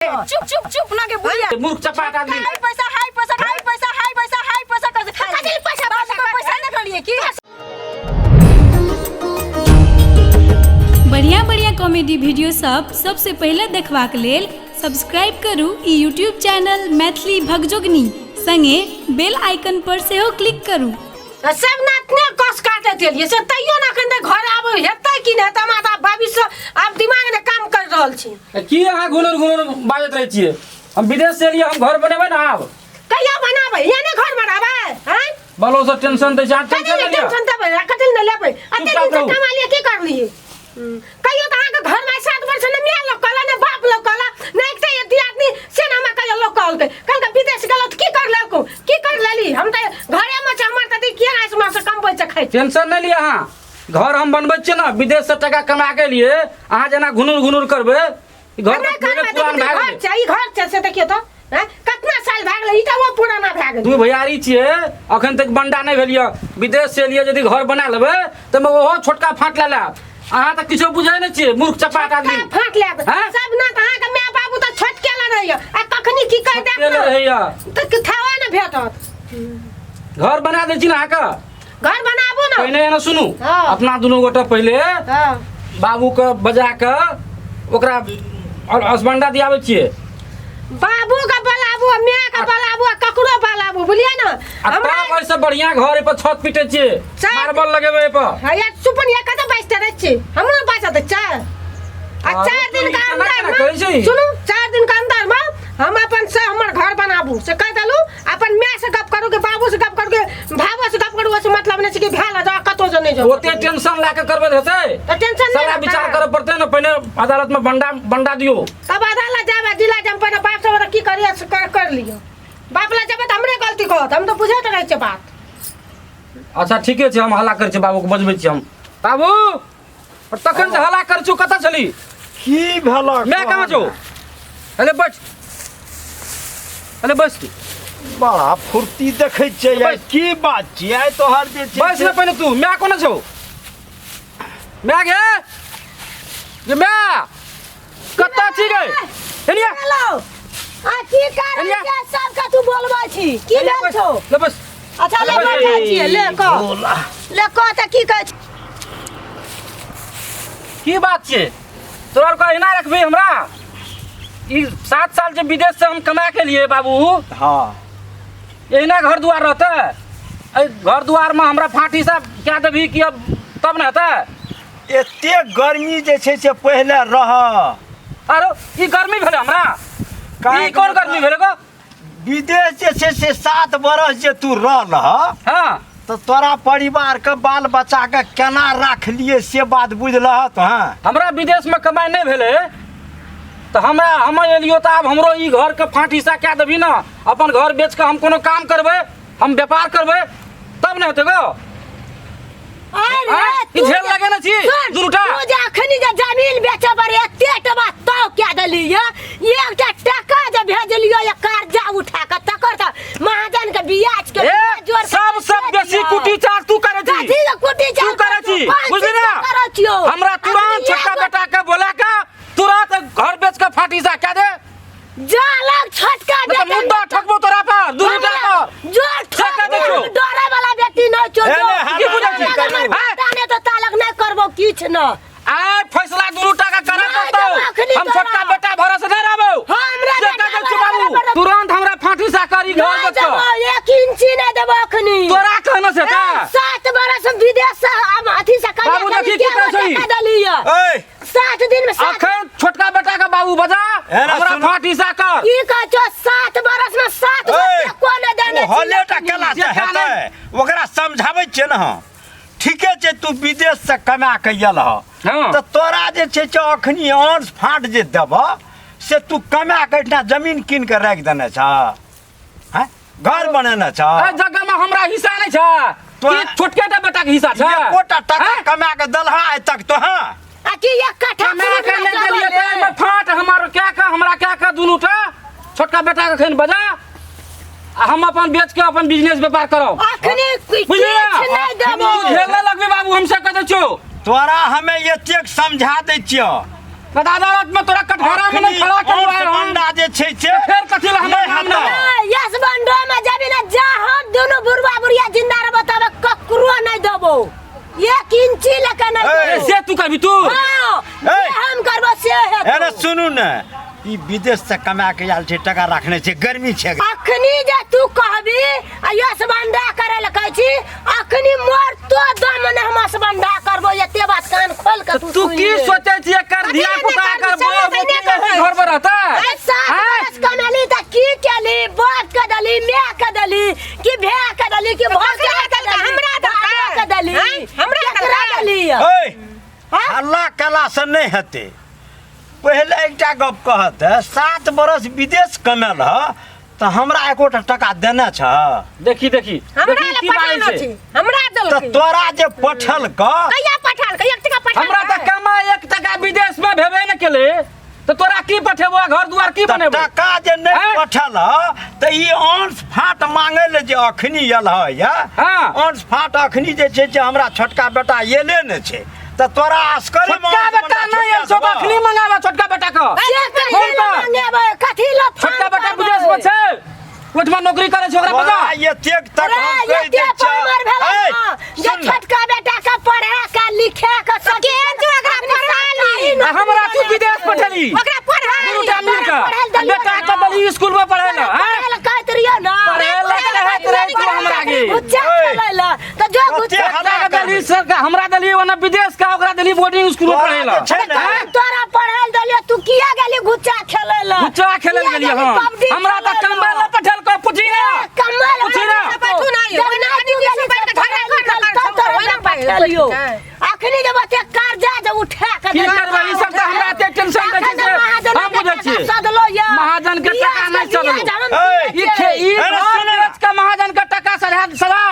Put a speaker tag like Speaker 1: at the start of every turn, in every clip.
Speaker 1: चुप चुप चुप ना के बुढ़िया
Speaker 2: मूर्ख चपाट आदमी
Speaker 1: हाय पैसा हाय पैसा हाय पैसा हाय पैसा हाय पैसा कर खा ले पैसा पैसा ना करिए की
Speaker 3: बढ़िया बढ़िया कॉमेडी वीडियो सबसे पहले देखबाक लेल सब्सक्राइब करू ई यूट्यूब चैनल मैथिली भगजोगनी संगे बेल आइकन पर सेहो क्लिक करू।
Speaker 1: सब नातने कस काटे देलिए से तइयो ना कने घर आबो हेतै कि नै तमाता भविष्य अब दिमाग ने काम कर रहल छी
Speaker 2: की अहाँ घुनर बाजत रहै छियै। हम विदेश से एलियै, हम घर बनेबै ना आब
Speaker 1: कहिया बनाबै याने घर बनाबै हैं
Speaker 2: बालो से टेंशन दै छै, टेंशन ले
Speaker 1: टेंशन देबै कतल न लेबै अते दिन से कमा लिए की कर लिए कहियो त अहाँ के घर में 7 वर्ष ने मिया लोग कहला ने बाप लोग कहला नै एकटा यदि आदमी से ना में कहियो लोग कहल कल के विदेश गेल त की कर लेलको की कर लेली हम त घरे में छ हमर त किया ना इसमें से कम पैसा खाइ
Speaker 2: टेंशन नै लिया। अहाँ घर हम बनबै छियै ना, विदेश से टका कमा के लिए अहाँ जना घुनुर करबै घर में पुरान भाग
Speaker 1: घर छै ई घर छै से देखियो त हैं कितना साल भाग गेलै इटा वो पुराना भाग गेलै।
Speaker 2: तू भैयारी छियै, अखन तक बंडा नै भेलियै, विदेश से एलियै यदि घर बना लेबै त मैं ओहो छोटका फाट ले अहाँ त किछो बुझै नै छियै, मूर्ख चपाट आदमी
Speaker 1: फाट ले सब ना त अहाँ के माय बाबू त छोटके ल रहैया आ कखनी की कर दे
Speaker 2: रहैया
Speaker 1: त थावा न भेटत
Speaker 2: घर बना दै छी ना। अहाँ
Speaker 1: घर बनाबो न
Speaker 2: पहले ना सुनू अपना दुनू गोटा पहले बाबू के बजा के ओकरा और हसबंडा दियाबै छियै।
Speaker 1: बाबू का बलाबू माय का बलाबू ककरो बलाबू बुझलिए न
Speaker 2: हमरा ऐसे बढ़िया घर पर छत पिटे छियै, मार्बल लगेबै पर
Speaker 1: हया सुपन या कत बाइस्ते रहै छी हमरो बासा त छ आ 4 दिन का अंदर सुनु 4 दिन का अंदर में हम अपन से हमर घर बनाबू से कह देलू अपन माय से गप करू के बाबू से गप करू के भाबो से गप करू से मतलब नै छै कि भेल जा कतो ज नै जो
Speaker 2: ओते टेंशन ला के करबे हेतै
Speaker 1: त टेंशन
Speaker 2: सारा विचार करे पड़तै न। पहले अदालत में बंडा दियो
Speaker 1: तब अदालत जाबे जिला जम पर बाप से की करिए कर लियो बाप ला जाबे त हमरे गलती कहत हम तो बुझैत रहै छै बात।
Speaker 2: अच्छा ठीके छै, हम हल्ला कर छै बाबू को बजबै छी हम। बाबू और तखन से हल्ला कर छु कत चली
Speaker 4: की भेल
Speaker 2: मैं कहां छौ? अरे बैठ अरे बस
Speaker 4: बड़ा फुर्ती देखै छै यार की बात छै आइ तोहर जे छै
Speaker 2: बस ना पहले तू मैं कोना छौ मैं गे ये मैं कत्ता छी गे हेलिया
Speaker 1: हेलो आ की कर के सब का तू बोलबा छी की भेल छौ
Speaker 2: ले बस
Speaker 1: अच्छा ले बैठा छी ले क त की कहै
Speaker 2: की बात छै तोर को एना रखबे हमरा ई 7 साल जे विदेश से हम कमा के लिए बाबू
Speaker 4: हां
Speaker 2: एना घर दुआर रहते ए घर दुआर में हमरा फाटी सा क्या देबी कि अब तब न हेतै
Speaker 4: एते गर्मी जे छै से पहले रह
Speaker 2: आरो ई गर्मी भेले हमरा ई कोन गर्मी भेले गो
Speaker 4: विदेश जे छै से 7 बरस जे तू रहल
Speaker 2: हां
Speaker 4: तो तोरा परिवार के बाल बच्चा के केना राखलिए से बात बुझलह त हां
Speaker 2: हमरा विदेश में कमाई नहीं भेले तो हम एलियो तो अब हमरो ई घर के फाटी सा क्या देबी ना, अपन घर बेच के हम कोनो काम करबे हम व्यापार करबे तब न हेतै गो।
Speaker 1: अरे
Speaker 2: ई झेल लगे ना छी दुरुटा
Speaker 1: तू जे अखनी जे जमीन बेचे पर एते टबा तो क्या दलिया एकटा टका जे भेजलियो या कर्जा उठा के तकर त महाजन के ब्याज के जोर
Speaker 2: सब बेसी कुटी चार तू करे छी
Speaker 1: कथी के कुटी चार
Speaker 2: तू करे छी बुझली ना हमरा तुरंत छोटका बेटा के बोला के तुरंत घर बेच के फाटी सा क्या दे
Speaker 1: जा लग छोटका बेटा
Speaker 2: मुद्दा ठकबो तोरा पर दुरुटा पर
Speaker 1: जो ठका देखो डरे वाला व्यक्ति न छो
Speaker 2: की बुझै छी
Speaker 1: ताने तो तालक न करबो किछ न
Speaker 2: आ फैसला दुरुटा का करे तो हम छोटका बेटा भरोसे नहीं रहबो हमरा बाबू तुरंत हमरा फाटी सा करी घर बेच के
Speaker 1: 1 इंची न देबो अखनी
Speaker 2: तोरा कहना से ता
Speaker 1: 7 बरस विदेश से हम अथी से कमा
Speaker 2: बाबू देखी की कहै छी
Speaker 1: दलिया
Speaker 4: ए
Speaker 1: 7 दिन में
Speaker 2: अखन छोटका बेटा का बाबू बजा हमरा फाटी सा कर
Speaker 1: की कह छो 7 बरस में 7 बरस को न देने
Speaker 4: हलेटा केला से हेतै ओकरा समझाबै छै न ठीके छै तू विदेश से कमा के गेल त तोरा जे छै अखनी अंश फाट जे देब से तू कमा के इतना जमीन कीन के राख देने छ हैं घर बनेने छ
Speaker 2: ए जगह में हमरा हिस्सा नहीं छ तो छोटके बेटा के हिस्सा छ
Speaker 4: कोटा टका कमा के दलहा आइ तक तो हां
Speaker 1: अकी एक कट्ठा
Speaker 2: मैं के ले गेलिए त में फाट हमार क्या का हमरा क्या का दुनुटा छोटका बेटा के खन बजा हम अपन बेच के अपन बिजनेस व्यापार करो
Speaker 1: अखनी कुछ नहीं देबो
Speaker 2: झेले लगबे बाबू हमसे कह दे छो
Speaker 4: तोरा हमें एतेक समझा दै छियो
Speaker 2: अदालत में तोरा कटघरा में नहीं खड़ा करवाए हम
Speaker 4: बंडा जे छै से
Speaker 2: फिर कथी ला हमर नाम ना
Speaker 1: यस बंडो में जब ना जा हम दोनों बुढ़वा बुढ़िया जिंदा रह बतावे ककरो नहीं देबो 1 इंची लेके नहीं देबो
Speaker 2: से तू करबी तू
Speaker 1: हां हम करबो से है
Speaker 4: अरे सुनू ने ई विदेश से कमा के आयल छै टका रखने छै गर्मी छै
Speaker 1: अखनी जे तू कहबी यस बंडा करे ल कहै छी अखनी मोर तो दम ने हम यस बंडा करबो एते बात कान खोल के
Speaker 2: तू की सोचे छी कर धिया पुता करबो घर पर रहता
Speaker 1: बस कमली त की केली बात के दली मैं के दली कि भे के दली कि भौज के दली हमरा के दली हमरा दली
Speaker 4: ओए हल्ला कला से नहीं हेते पहले एकटा गप कहत है 7 बरस विदेश कमेल ह तो हमरा एकोटा टका देना छ
Speaker 2: देखी
Speaker 1: हमरा
Speaker 2: की
Speaker 1: पठान
Speaker 2: बात
Speaker 1: छी
Speaker 2: छै
Speaker 1: हमरा दल
Speaker 4: तो तोरा जे पठल क
Speaker 1: कहिया पठान के 1 टका पठान
Speaker 2: हमरा त कमा 1 टका विदेश में भेबे न केले तो तोरा की पठेबो घर दुआर की बनेबो
Speaker 4: टका जे नहीं पठल ह त ई अंश फाट मांगे ले जे अखनी यल ह या अंश फाट अखनी जे छै जे हमरा छोटका बेटा येले न छै त तोरा आस्करे
Speaker 2: छोटका बेटा नहीं है सब अखनी मंगावा छोटका बेटा को
Speaker 1: मंगाबे कथि ल
Speaker 2: छोटका बेटा विदेश में छै ओठमा नौकरी करे छै ओकरा पता
Speaker 4: ये तेक तक हम कह दे
Speaker 1: जे छोटका बेटा के पढ़े के लिखे के सके जो ओकरा पढ़ाली
Speaker 2: हमरा तू विदेश पठेली
Speaker 1: ओकरा पढ़ाली
Speaker 2: दुटा मिल के बेटा के दली स्कूल में पढ़े ना
Speaker 1: पढ़े ल कहत रियो ना
Speaker 2: पढ़े ल कहत रहे तू हमरा आगे
Speaker 1: गुच्चा खेलै ल त जो गुच्चा
Speaker 2: दली सर हमरा दली ओना विदेश का ओकरा दली बोर्डिंग स्कूल में पढ़े ल
Speaker 1: तोरा पढ़े दलियो तू किया गेली गुच्चा खेलै ल
Speaker 2: गुच्चा खेले गेली हम हमरा त कमबे ल पठल को पुछिना
Speaker 1: कमल
Speaker 2: पुछिना
Speaker 1: बैठू ना यो ना तू गेली बैठ घर पठलियो अखनी जब ते कर्जा जे उठा के
Speaker 2: की करबा ई सब त हमरा ते टेंशन दै छै हम बुझै छी
Speaker 1: सदलो या
Speaker 2: महाजन के टका नहीं सदलो ई का महाजन के टका सदा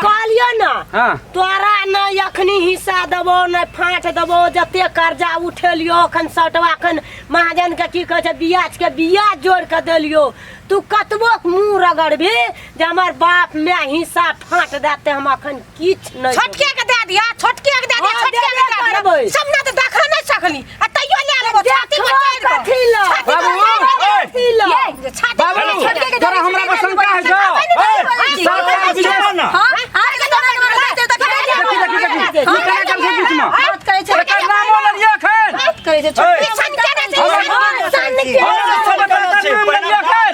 Speaker 1: कहलियो ना
Speaker 2: हां
Speaker 1: तोरा न अखनी हिस्सा देबो न फाट देबो जते कर्जा उठेलियो अखन सटवा अखन महाजन के की कहै छै बियाज जोड़ के देलियो तू कतबो मुंह रगड़बी जे हमर बाप मैं हिस्सा फाट देते हम अखन किछ नहीं
Speaker 5: छोटके के दे दिया छोटके के दे दिया छोटके के दे दिया सब ना तो देखा नहीं सकली आ तइयो ले लेबो छाती पर चढ़
Speaker 1: कथि लो
Speaker 5: बाबू
Speaker 1: लो
Speaker 5: छाती
Speaker 2: बाबू
Speaker 5: छोटके के
Speaker 2: तोरा हमरा पर शंका है जो सरकार विदेश
Speaker 4: ना
Speaker 5: हां आर के तो मारते तो
Speaker 2: देखी निकाल के बीच में
Speaker 5: बात करे छै
Speaker 2: एकर नामो ललिया खैर
Speaker 5: बात करे छै छोटके सन के दे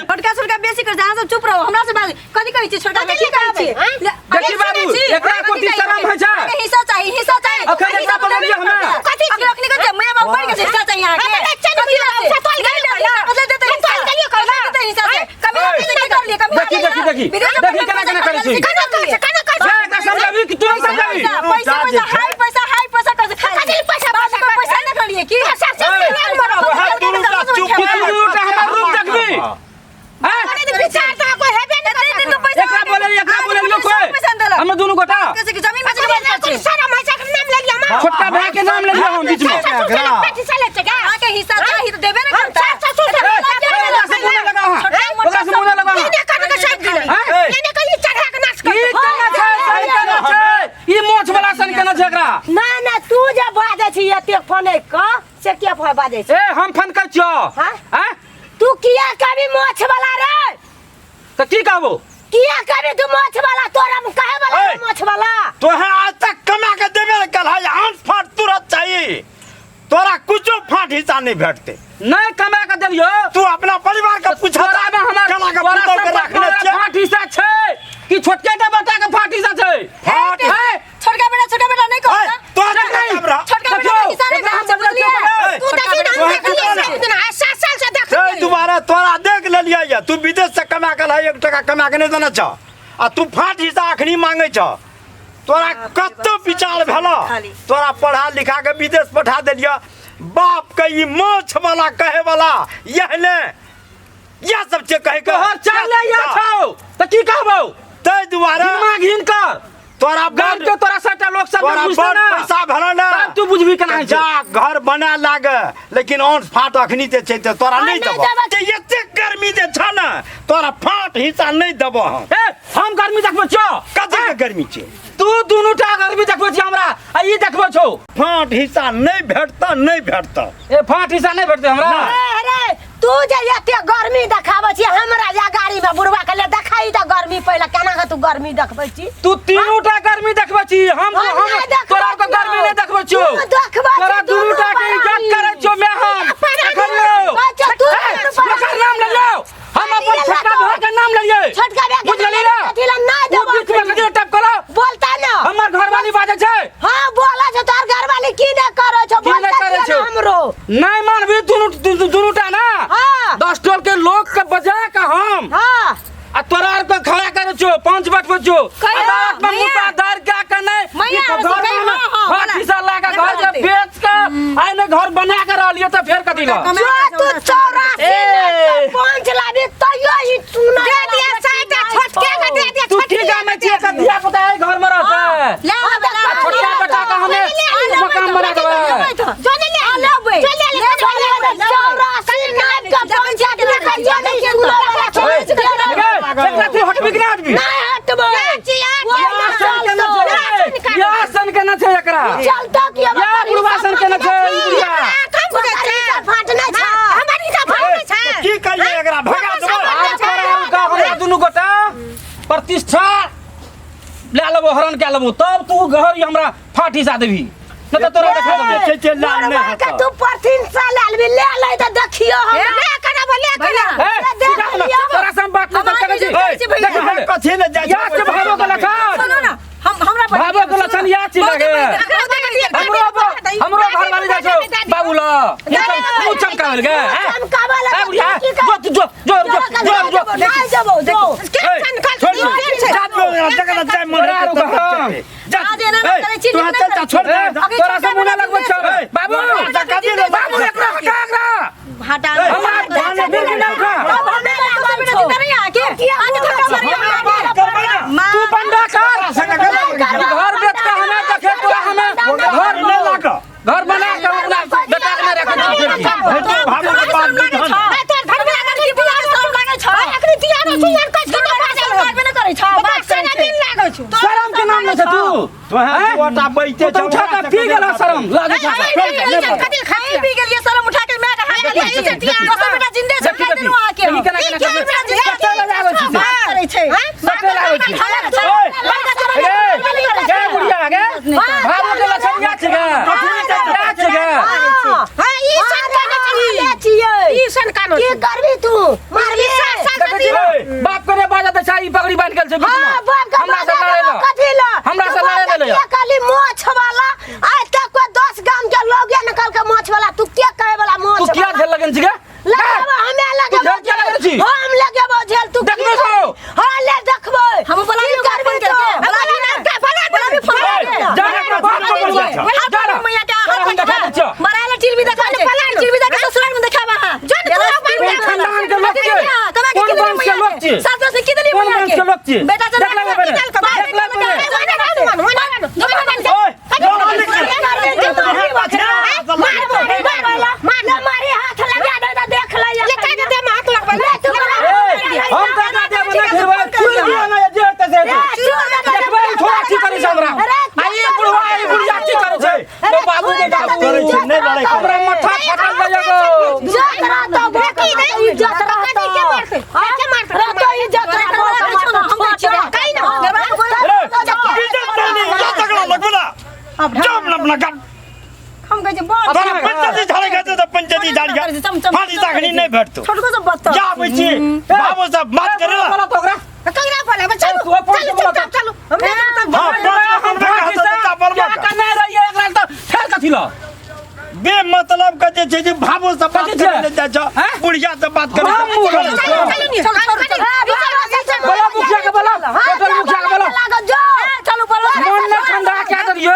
Speaker 5: छोटका छोटका बेसी कर जहां सब चुप रहो हमरा से बात कथि कहै छी छोटा के की कहै छी
Speaker 2: देखी बाबू एकरा कोती शरम है छै
Speaker 5: हिस्सा चाहिए
Speaker 2: अखन हिस्सा बोलिए हमें
Speaker 5: कथि अगर रखने के मैं बढ़ के हिस्सा चाहिए यहां के
Speaker 2: देखी केना करे छी एकरा समझाबी कि तू नहीं समझाबी
Speaker 5: हाई पैसा कर पैसा न करिए की
Speaker 2: हमर रूप देखबी
Speaker 5: विचार तो कोई हेबे न करे तो पैसा
Speaker 2: एकरा बोले लो कोई हम दोनों गोटा
Speaker 5: कैसे कि जमीन में सारा पैसा के नाम ले लिया हम
Speaker 2: छोटका भाई के नाम ले लिया हम बीच में
Speaker 5: आके हिस्सा चाहिए तो देबे ना करता
Speaker 2: ओकरा से मुने लगा ई मोछ वाला सन केना छै एकरा
Speaker 1: ना तू जे बाजे छी एते फोने क से के बाजे छी
Speaker 2: ए हम फोन कर छियो हैं
Speaker 1: तू किया कभी मोछ वाला रे
Speaker 2: त की कहबो
Speaker 1: किया कभी तू मोछ वाला तोरा कहे वाला मोछ वाला
Speaker 4: तो है आज तक कमा के देबे कल है आंस फाट तुरंत चाहिए तोरा कुछो फाट हिस्सा नहीं भेटते
Speaker 2: नहीं कमा के देलियो
Speaker 4: तू अपना परिवार का पूछा
Speaker 2: तोरा में हमर
Speaker 4: कला का पुतौ के रखने छै
Speaker 2: फाट हिस्सा छै कि छोटके के बेटा के फाट हिस्सा छै
Speaker 4: फाट
Speaker 5: छोटका बेटा नहीं कहता
Speaker 4: तो कैमरा
Speaker 5: छोटका बेटा हिस्सा नहीं हम समझ लिया
Speaker 1: तू देखी ना 7 साल से देख
Speaker 4: ए दोबारा तोरा देख ले लिया या तू विदेश से कमा के ला 1 टका कमा के नहीं देना छ आ तू फाट हिस्सा अखनी मांगे छ तोरा कत्तो विचार भेलो तोरा पढ़ा लिखा के विदेश पठा देलिया बाप के ई मोछ वाला कहे वाला यहने या सब जे कहे के
Speaker 2: तोहर चाले या छौ त की कहबो
Speaker 4: तै दुआरे
Speaker 2: दिमाग हिन कर
Speaker 4: तोरा
Speaker 2: गांव के तोरा सटा लोग सब बुझते ना
Speaker 4: पैसा भरा ना
Speaker 2: तब तू बुझबी केना है
Speaker 4: जा घर बना लागे लेकिन ऑन फाट अखनी ते छै ते तोरा नहीं देबो ते एते गर्मी जे छ ना तोरा फाट हिस्सा नहीं देबो
Speaker 2: ए हम गर्मी देखबो छ
Speaker 4: कते के गर्मी छै
Speaker 2: तू दुनू टा गर्मी देखबो छी हमरा आ ई देखबो छौ
Speaker 4: फाट हिस्सा नहीं भेटता
Speaker 2: ए फाट हिस्सा नहीं भेटते हमरा
Speaker 5: अरे तू जे एते गर्मी देखाबै छी हमरा या गाड़ी में बुढ़वा के ले देखाई त गर्मी पहले केना के तू गर्मी देखबै छी
Speaker 2: तू तीनू टा गर्मी देखबो छी हम तोरा को गर्मी नहीं देखबो छौ तोरा दुनू टा के इज्जत करै छौ मैं हम एखन लो एकर नाम ले लो हम अपन छोटका भाई के नाम ले लिए
Speaker 5: छोटका भाई
Speaker 2: बुझ गेली रे
Speaker 5: कथिला नहीं देबो
Speaker 2: बीच में कथि टप करो
Speaker 5: बोलता ना
Speaker 2: हमर घरवाली बाजे छै
Speaker 5: हां बोला छ तोर घरवाली की ने करो छ बोलता हमरो
Speaker 2: नहीं मानबी दुनू टा ना
Speaker 5: हां
Speaker 2: 10 टोल के लोग के बजा के हम
Speaker 5: हां
Speaker 2: आ तोरा आर को खड़ा करे छो 5 बट बजो अदालत में मुद्दा दायर क्या करने ई तो घर में फांसी लगा घर के बेच के आने घर बना के रहलियो त फेर कथि ला
Speaker 5: तू 84 5 लाबी तइयो ही सुना दे दिया साइड छोटके के दे दिया
Speaker 2: तू ठीक है मैं ठीक है दिया पता है घर में रहता है छोटा बेटा का हमें मकान बना देबे
Speaker 5: जो ले लेबे चल ले 84 नाम का पंचायत में खंजा नहीं सुनो
Speaker 2: एकरा तू हटबी कि ना हटबी
Speaker 5: नहीं हटबे
Speaker 2: या सन के न छै एकरा
Speaker 5: चलता कि अब
Speaker 2: या बुढ़वासन के न छै ई बुढ़िया
Speaker 5: फाटना छ हमारी का फाटना छ
Speaker 4: की करिए एकरा भगा देबो
Speaker 2: आज कराम का हमरा दुनू गोटा प्रतिष्ठा ले लेबो हरण के लेबो तब तू घर हमरा फाटी सा देबी न त तोरा देखा देबे
Speaker 4: चे लाल नहीं
Speaker 5: का तू परथिन सा लाल ले ले त देखियो हम ले कना बोले कना
Speaker 2: तोरा से बात न करे छी देख
Speaker 4: कथि ने जाय
Speaker 2: या के भागो के लखन
Speaker 5: सुनो ना हम
Speaker 2: भागो के लखन या छी लगे हमरो घर वाली जा छो बाबूला तू चमकावल गे
Speaker 5: चमकावल
Speaker 2: ए बुढ़िया जो
Speaker 5: नहीं जबो जो
Speaker 4: छोड़ जगह जाय मन
Speaker 5: तू
Speaker 4: चल छोड़
Speaker 2: तोरा से मुना लगबो छ बाबू बाबू एकरा हटा
Speaker 5: हटा
Speaker 2: हमरा धान बिल ना खा तू बंदा कर घर बेच के हमें देखे तोरा हमें घर
Speaker 4: नहीं लागा
Speaker 2: घर बना के अपना बेटा के रखे
Speaker 4: भागो के बात नहीं
Speaker 2: शर्म के नाम ले छ तू
Speaker 4: तो है ओटा बैठे
Speaker 2: तो उठा के पी गेला शर्म लागे छ
Speaker 5: खाई पी गेलिए शर्म उठा के मैं हाथ दिया दोसर बेटा जिंदे से खा देनु आके करे छै
Speaker 2: सटे लागै छी ए बुढ़िया गे भागो के लछन या छ गे या छ गे
Speaker 5: हां ई सन कानो की करबी तू मारबी
Speaker 2: बाप करे बाजा त चाही पगड़ी बांध गेल छै
Speaker 5: हां बाप का
Speaker 2: हमरा से लड़े ला
Speaker 5: कथि ला
Speaker 2: हमरा से लड़े ले
Speaker 5: खाली मोछ वाला आज तक कोई 10 गांव के लोग निकल के मोछ वाला तू क्या कहे वाला मोछ
Speaker 2: तू क्या झेल लगन छी गे
Speaker 5: लगाबो हमें लगाबो
Speaker 2: क्या लगन छी
Speaker 5: हम लगाबो झेल तू
Speaker 2: देखबो छौ
Speaker 5: हां ले देखबो हम बोला नहीं करबी तो बोला भी फोन
Speaker 2: जा रे बाप को बोल जा रे
Speaker 5: मैया का हाथ देखा मराले टीवी देखा टीवी देखा ससुराल में देखाबा जो
Speaker 2: खानदान के लोग छे कौन वंश के लोग छे
Speaker 5: साथ से की दली
Speaker 2: कौन वंश के लोग छे
Speaker 5: बेटा से
Speaker 2: देख ले
Speaker 5: मारे हाथ लगा दे देख ले ये का दे हाथ लगबे
Speaker 2: हम का दे बना फिरवा छुई दिया ना जे त से देखबे थोड़ा ठीक करी हमरा आई बुढ़वा आई बुढ़िया ठीक करे छै तो बाबू के बाबू
Speaker 4: करे छै नहीं लड़ाई
Speaker 2: हमरा मथा फटल जाएगो
Speaker 5: इज्जत रहा तो बाकी नहीं इज्जत रहा तो क्या मारते तो इज्जत रहा हम कहीं ना
Speaker 4: इज्जत नहीं तगड़ा लगबला जम लपना कर
Speaker 5: हम कहे बहुत
Speaker 4: तोरा पंचायती झाड़े गए तो पंचायती झाड़ी फाड़ी ताखनी नहीं भेटतो
Speaker 5: छोटको सब बत्ता
Speaker 4: जा बच्ची बाबू सब बात करे
Speaker 2: बोला तो ओकरा
Speaker 5: कगरा बोले बच्चा चलो
Speaker 4: हम
Speaker 2: क्या करने रहिए एकरा तो फेर कथि ला
Speaker 4: बे मतलब का जे छै जे भाबो सब बात करे जा छ बुढ़िया से बात करे
Speaker 2: बोला मुखिया के बोला टोटल मुखिया के बोला
Speaker 5: चलो बोलो
Speaker 2: मन में ठंडा क्या करियो